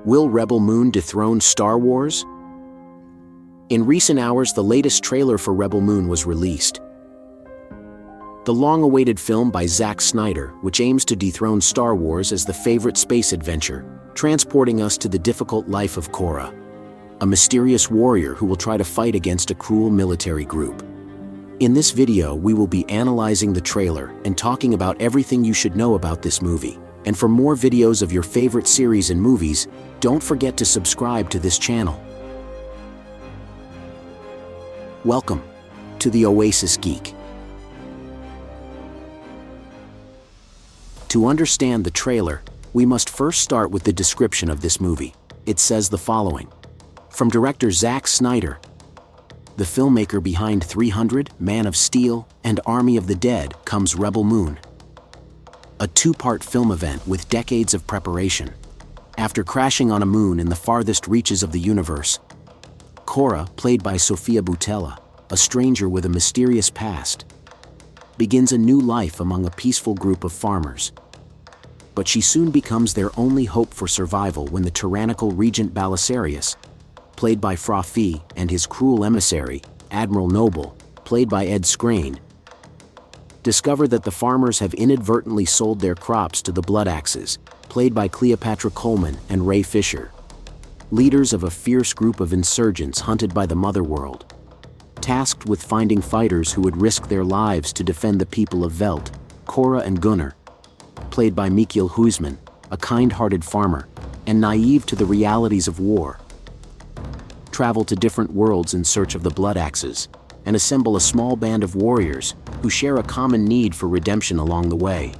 Will Rebel Moon dethrone Star Wars? In recent hours, the latest trailer for Rebel Moon was released. The long-awaited film by Zack Snyder, which aims to dethrone Star Wars as the favorite space adventure, transporting us to the difficult life of Korra, a mysterious warrior who will try to fight against a cruel military group. In this video, we will be analyzing the trailer and talking about everything you should know about this movie. And for more videos of your favorite series and movies, don't forget to subscribe to this channel. Welcome to the Oasis Geek. To understand the trailer, we must first start with the description of this movie. It says the following. From director Zack Snyder, the filmmaker behind 300, Man of Steel, and Army of the Dead, comes Rebel Moon, a two-part film event with decades of preparation. After crashing on a moon in the farthest reaches of the universe, Korra, played by Sofia Boutella, a stranger with a mysterious past, begins a new life among a peaceful group of farmers. But she soon becomes their only hope for survival when the tyrannical Regent Balisarius, played by Fra Fee, and his cruel emissary, Admiral Noble, played by Ed Skrein, discover that the farmers have inadvertently sold their crops to the Blood Axes, played by Cleopatra Coleman and Ray Fisher, leaders of a fierce group of insurgents hunted by the Motherworld, tasked with finding fighters who would risk their lives to defend the people of Velt. Korra and Gunnar, played by Mikael Huisman, a kind-hearted farmer, and naive to the realities of war, travel to different worlds in search of the Blood Axes, and assemble a small band of warriors who share a common need for redemption along the way.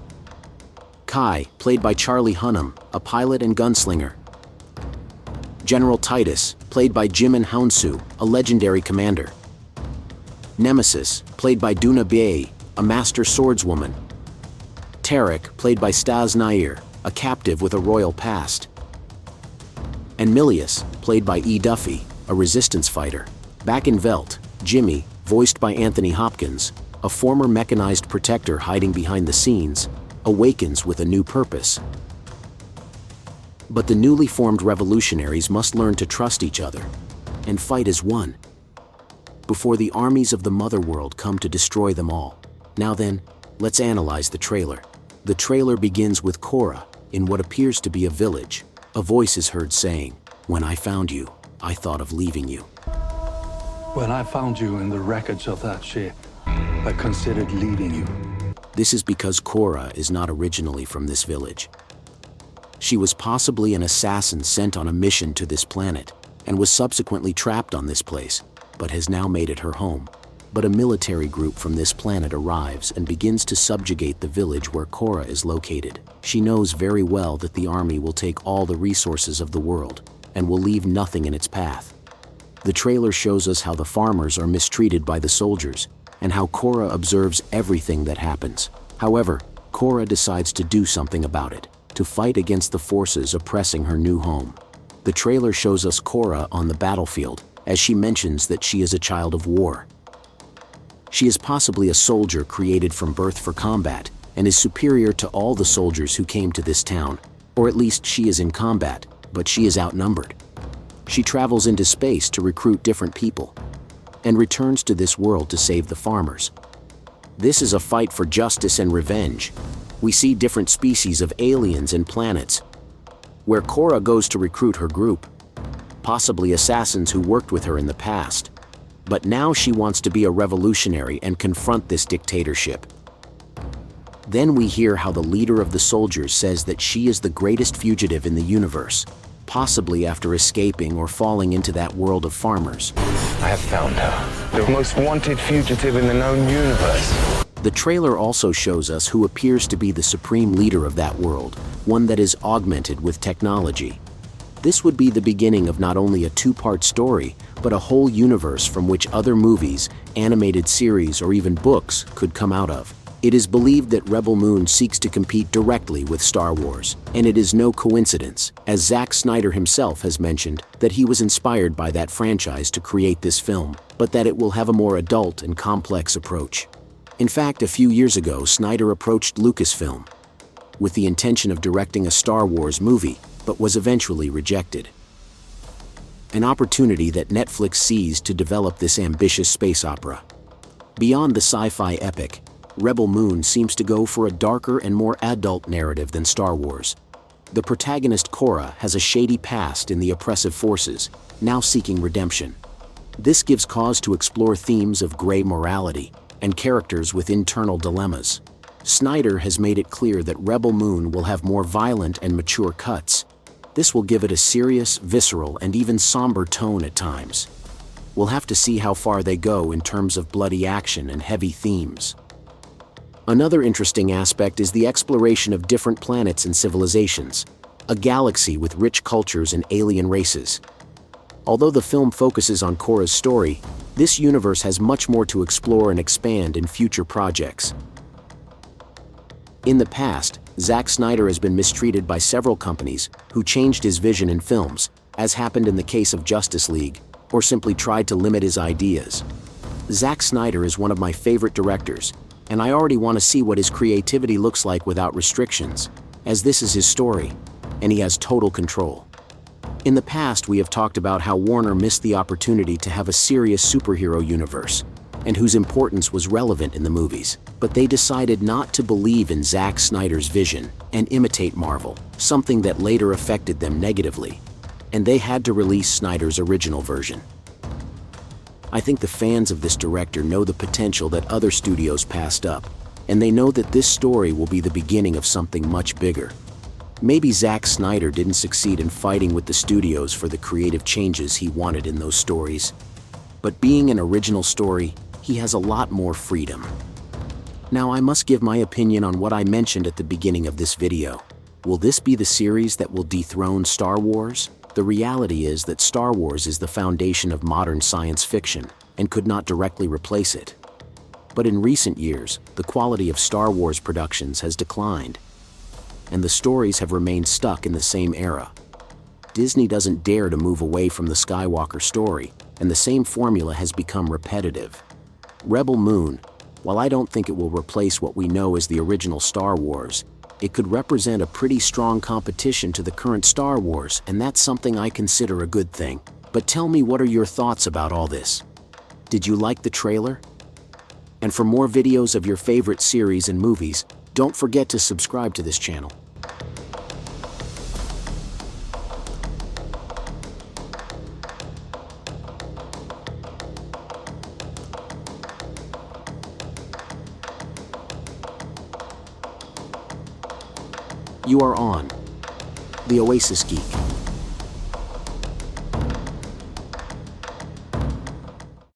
Kai, played by Charlie Hunnam, a pilot and gunslinger. General Titus, played by Jim and Hounsou, a legendary commander. Nemesis, played by Duna Bay, a master swordswoman. Tarek, played by Stas Nair, a captive with a royal past. And Milius, played by E. Duffy, a resistance fighter. Back in Velt, Jimmy, voiced by Anthony Hopkins, a former mechanized protector hiding behind the scenes, awakens with a new purpose. But the newly formed revolutionaries must learn to trust each other and fight as one before the armies of the Motherworld come to destroy them all. Now then, let's analyze the trailer. The trailer begins with Korra in what appears to be a village. A voice is heard saying, "When I found you, I thought of leaving you." When I found you in the wreckage of that ship, I considered leaving you. This is because Korra is not originally from this village. She was possibly an assassin sent on a mission to this planet, and was subsequently trapped on this place, but has now made it her home. But a military group from this planet arrives and begins to subjugate the village where Korra is located. She knows very well that the army will take all the resources of the world, and will leave nothing in its path. The trailer shows us how the farmers are mistreated by the soldiers, and how Korra observes everything that happens. However, Korra decides to do something about it, to fight against the forces oppressing her new home. The trailer shows us Korra on the battlefield, as she mentions that she is a child of war. She is possibly a soldier created from birth for combat, and is superior to all the soldiers who came to this town, or at least she is in combat, but she is outnumbered. She travels into space to recruit different people, and returns to this world to save the farmers. This is a fight for justice and revenge. We see different species of aliens and planets, where Korra goes to recruit her group, possibly assassins who worked with her in the past. But now she wants to be a revolutionary and confront this dictatorship. Then we hear how the leader of the soldiers says that she is the greatest fugitive in the universe, possibly after escaping or falling into that world of farmers. I have found her, the most wanted fugitive in the known universe. The trailer also shows us who appears to be the supreme leader of that world, one that is augmented with technology. This would be the beginning of not only a two-part story, but a whole universe from which other movies, animated series, or even books could come out of. It is believed that Rebel Moon seeks to compete directly with Star Wars, and it is no coincidence, as Zack Snyder himself has mentioned, that he was inspired by that franchise to create this film, but that it will have a more adult and complex approach. In fact, a few years ago, Snyder approached Lucasfilm with the intention of directing a Star Wars movie, but was eventually rejected. An opportunity that Netflix seized to develop this ambitious space opera. Beyond the sci-fi epic, Rebel Moon seems to go for a darker and more adult narrative than Star Wars. The protagonist Korra has a shady past in the oppressive forces, now seeking redemption. This gives cause to explore themes of gray morality and characters with internal dilemmas. Snyder has made it clear that Rebel Moon will have more violent and mature cuts. This will give it a serious, visceral, and even somber tone at times. We'll have to see how far they go in terms of bloody action and heavy themes. Another interesting aspect is the exploration of different planets and civilizations, a galaxy with rich cultures and alien races. Although the film focuses on Korra's story, this universe has much more to explore and expand in future projects. In the past, Zack Snyder has been mistreated by several companies who changed his vision in films, as happened in the case of Justice League, or simply tried to limit his ideas. Zack Snyder is one of my favorite directors, and I already want to see what his creativity looks like without restrictions, as this is his story, and he has total control. In the past, we have talked about how Warner missed the opportunity to have a serious superhero universe, and whose importance was relevant in the movies, but they decided not to believe in Zack Snyder's vision and imitate Marvel, something that later affected them negatively, and they had to release Snyder's original version. I think the fans of this director know the potential that other studios passed up, and they know that this story will be the beginning of something much bigger. Maybe Zack Snyder didn't succeed in fighting with the studios for the creative changes he wanted in those stories, but being an original story, he has a lot more freedom. Now I must give my opinion on what I mentioned at the beginning of this video. Will this be the series that will dethrone Star Wars? The reality is that Star Wars is the foundation of modern science fiction and could not directly replace it. But in recent years, the quality of Star Wars productions has declined, and the stories have remained stuck in the same era. Disney doesn't dare to move away from the Skywalker story, and the same formula has become repetitive. Rebel Moon, while I don't think it will replace what we know as the original Star Wars, it could represent a pretty strong competition to the current Star Wars, and that's something I consider a good thing. But tell me, what are your thoughts about all this? Did you like the trailer? And for more videos of your favorite series and movies, don't forget to subscribe to this channel. You are on The Oasis Geek.